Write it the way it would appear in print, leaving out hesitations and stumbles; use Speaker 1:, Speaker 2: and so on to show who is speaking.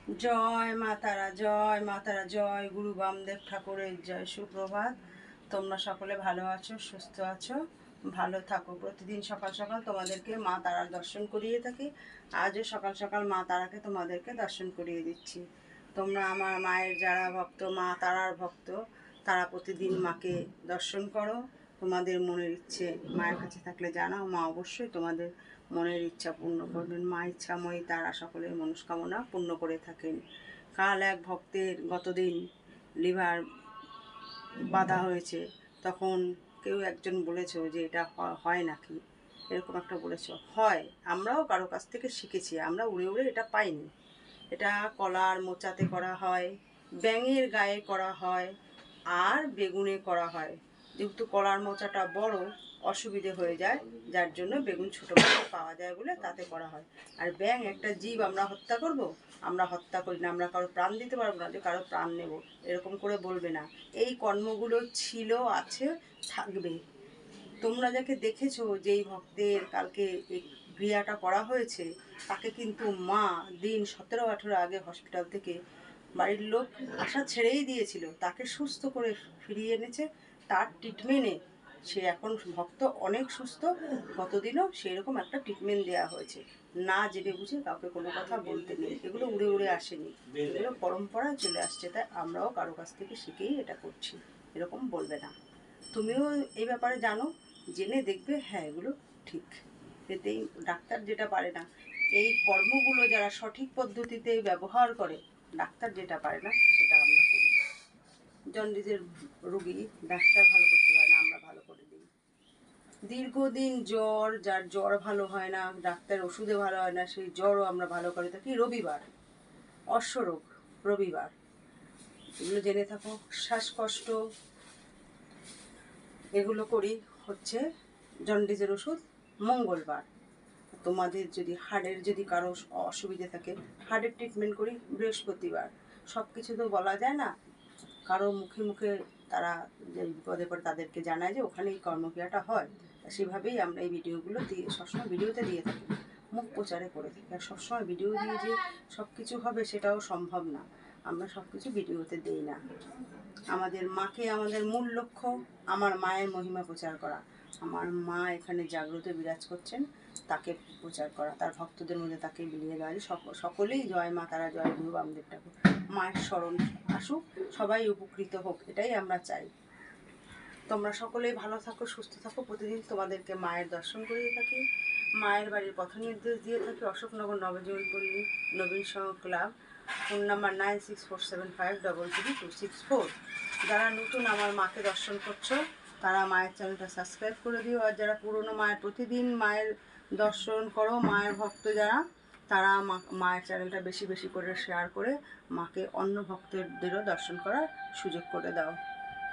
Speaker 1: জয় মা তারা, জয় মা তারা, জয় গুরু বামদেব ঠাকুরের জয়। সুপ্রভাত। তোমরা সকলে ভালো আছো, সুস্থ আছো, ভালো থাকো। প্রতিদিন সকাল সকাল তোমাদেরকে মা তারার দর্শন করিয়ে থাকি। আজও সকাল সকাল মা তারাকে তোমাদেরকে দর্শন করিয়ে দিচ্ছি। তোমরা আমার মায়ের যারা ভক্ত, মা তারার ভক্ত, তারা প্রতিদিন মাকে দর্শন করো। তোমাদের মনের ইচ্ছে মায়ের কাছে থাকলে জানাও, মা অবশ্যই তোমাদের মনের ইচ্ছা পূর্ণ করবেন। মা ইচ্ছাময়ী তারা সকলের মনস্কামনা পূর্ণ করে থাকেন। কাল এক ভক্তের গতদিন লিভার বাধা হয়েছে, তখন কেউ একজন বলেছ যে এটা হয় নাকি, এরকম একটা বলেছ। হয়, আমরাও কারো কাছ থেকে শিখেছি, আমরা উড়ে উড়ে এটা পাইনি। এটা কলার মোচাতে করা হয়, ব্যাঙের গায়ে করা হয়, আর বেগুনে করা হয়। যেহেতু কলার মোচাটা বড়, অসুবিধে হয়ে যায়, যার জন্য বেগুন ছোটো পাওয়া যায় বলে তাতে করা হয়। আর ব্যাঙ একটা জীব, আমরা হত্যা করব? আমরা হত্যা করি না, আমরা কারো প্রাণ দিতে পারবো না যে কারো প্রাণ নেব, এরকম করে বলবে না। এই কর্মগুলো ছিল, আছে, থাকবে। তোমরা যাকে দেখেছো, যেই ভক্তের কালকে এই ক্রিয়াটা করা হয়েছে, তাকে কিন্তু মা দিন 17-18 আগে হসপিটাল থেকে বাড়ির লোক আশা ছেড়েই দিয়েছিল, তাকে সুস্থ করে ফিরিয়ে এনেছে। তার ট্রিটমেন্টে সে এখন ভক্ত অনেক সুস্থ। গতদিনও সেরকম একটা ট্রিটমেন্ট দেওয়া হয়েছে। না জেনে বুঝে কাউকে কোনো কথা বলতে নেই, এগুলো উড়ে উড়ে আসেনি, এগুলো পরম্পরায় চলে আসছে। তাই আমরাও কারো কাছ থেকে শিখেই এটা করছি, এরকম বলবে না। তুমিও এই ব্যাপারে জানো, জেনে দেখবে হ্যাঁ এগুলো ঠিক। এতেই ডাক্তার যেটা পারে না, এই কর্মগুলো যারা সঠিক পদ্ধতিতে ব্যবহার করে, ডাক্তার যেটা পারে না সেটা আমরা করি। জন্ডিসের রুগী ডাক্তার ভালো করতে পারে না, আমরা ভালো করে দিই। দীর্ঘদিন জ্বর, যার জ্বর ভালো হয় না, ডাক্তার ওষুধে ভালো হয় না, সেই জ্বরও আমরা ভালো করে থাকি রবিবার। অশ্বরোগ রবিবার, এগুলো জেনে থাকো। শ্বাসকষ্ট, এগুলো করি হচ্ছে জন্ডিসের ওষুধ মঙ্গলবার। তোমাদের যদি হাড়ের যদি কারো অসুবিধে থাকে, হাড়ের ট্রিটমেন্ট করি বৃহস্পতিবার। সব কিছু তো বলা যায় না, কারো মুখে মুখে তারা যে বিপদে পড়ে তাদেরকে জানায় যে ওখানে এই কর্মক্রিয়াটা হয়। সেভাবেই আমরা এই ভিডিওগুলো দিয়ে সবসময় ভিডিওতে দিয়ে থাকি, মুখ প্রচারে করে থাকি। আর সবসময় ভিডিও দিয়ে যে সব কিছু হবে সেটাও সম্ভব না, আমরা সব কিছু ভিডিওতে দিই না। আমাদের মাকে, আমাদের মূল লক্ষ্য আমার মায়ের মহিমা প্রচার করা। আমার মা এখানে জাগ্রত বিরাজ করছেন, তাকে প্রচার করা, তার ভক্তদের মধ্যে তাকে বিলিয়ে দেওয়া। সকলেই জয় মা তারা, জয় গুরু বামদেব ঠাকুর। মায়ের স্মরণ আসুক, সবাই উপকৃত হোক, এটাই আমরা চাই। তোমরা সকলেই ভালো থাকো, সুস্থ থাকো। প্রতিদিন তোমাদেরকে মায়ের দর্শন করিয়ে থাকি, মায়ের বাড়ির পথ নির্দেশ দিয়ে থাকি। অশোকনগর নবজীবনপল্লী নবীন সংঘ ক্লাব, ফোন নাম্বার 9647533264। যারা নতুন আমার মাকে দর্শন করছো, তারা মায়ের চ্যানেলটা সাবস্ক্রাইব করে দিও। আর যারা পুরনো মায়ের প্রতিদিন মায়ের দর্শন করো, মায়ের ভক্ত যারা, তারা মায়ের চ্যানেলটা বেশি বেশি করে শেয়ার করে মাকে অন্য ভক্তদেরও দর্শন করার সুযোগ করে দাও।